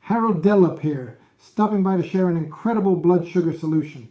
Harold Dellup here, stopping by to share an incredible blood sugar solution.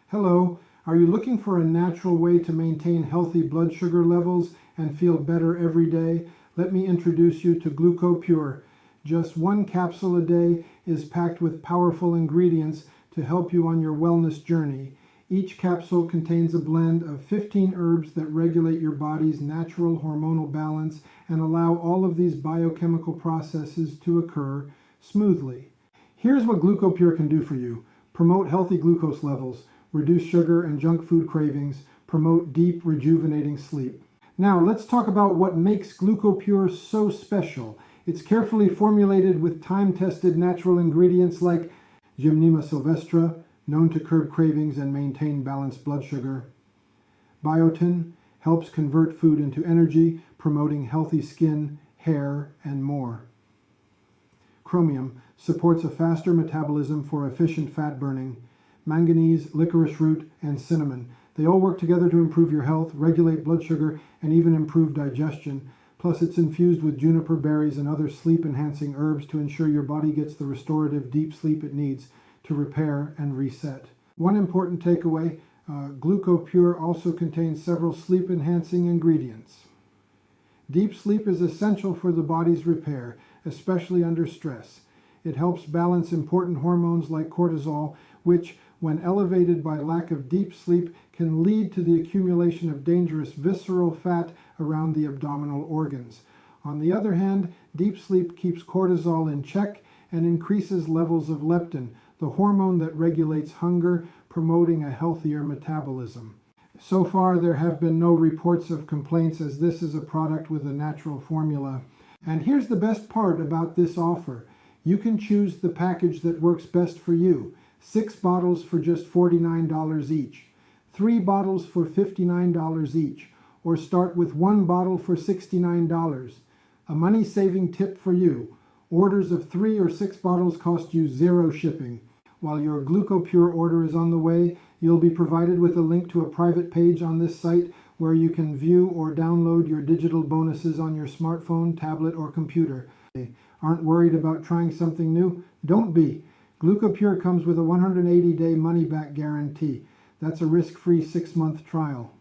Hello, are you looking for a natural way to maintain healthy blood sugar levels and feel better every day? Let me introduce you to GlucoPure. Just one capsule a day is packed with powerful ingredients to help you on your wellness journey. Each capsule contains a blend of 15 herbs that regulate your body's natural hormonal balance and allow all of these biochemical processes to occur smoothly. Here's what GlucoPure can do for you. Promote healthy glucose levels, reduce sugar and junk food cravings, promote deep rejuvenating sleep. Now let's talk about what makes GlucoPure so special. It's carefully formulated with time-tested natural ingredients like Gymnema sylvestre, known to curb cravings and maintain balanced blood sugar. Biotin helps convert food into energy, promoting healthy skin, hair, and more. Chromium supports a faster metabolism for efficient fat burning. Manganese, licorice root, and cinnamon. They all work together to improve your health, regulate blood sugar, and even improve digestion. Plus, it's infused with juniper berries and other sleep-enhancing herbs to ensure your body gets the restorative deep sleep it needs to repair and reset. One important takeaway, GlucoPure also contains several sleep-enhancing ingredients. Deep sleep is essential for the body's repair, especially under stress. It helps balance important hormones like cortisol, which, when elevated by lack of deep sleep, can lead to the accumulation of dangerous visceral fat around the abdominal organs. On the other hand, deep sleep keeps cortisol in check and increases levels of leptin, the hormone that regulates hunger, promoting a healthier metabolism. So far, there have been no reports of complaints, as this is a product with a natural formula. And here's the best part about this offer. You can choose the package that works best for you. 6 bottles for just $49 each, 3 bottles for $59 each, or start with 1 bottle for $69. A money-saving tip for you. Orders of 3 or 6 bottles cost you 0 shipping. While your GlucoPure order is on the way, you'll be provided with a link to a private page on this site where you can view or download your digital bonuses on your smartphone, tablet, or computer. Aren't worried about trying something new? Don't be. GlucoPure comes with a 180-day money-back guarantee. That's a risk-free 6-month trial.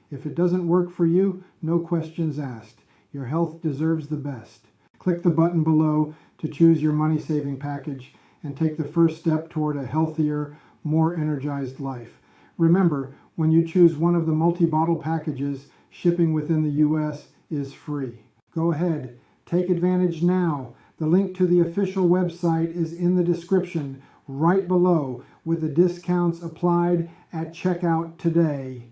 If it doesn't work for you, no questions asked. Your health deserves the best. Click the button below to choose your money-saving package and take the first step toward a healthier, more energized life. Remember, when you choose one of the multi-bottle packages, shipping within the US is free. Go ahead, take advantage now. The link to the official website is in the description right below with the discounts applied at checkout today.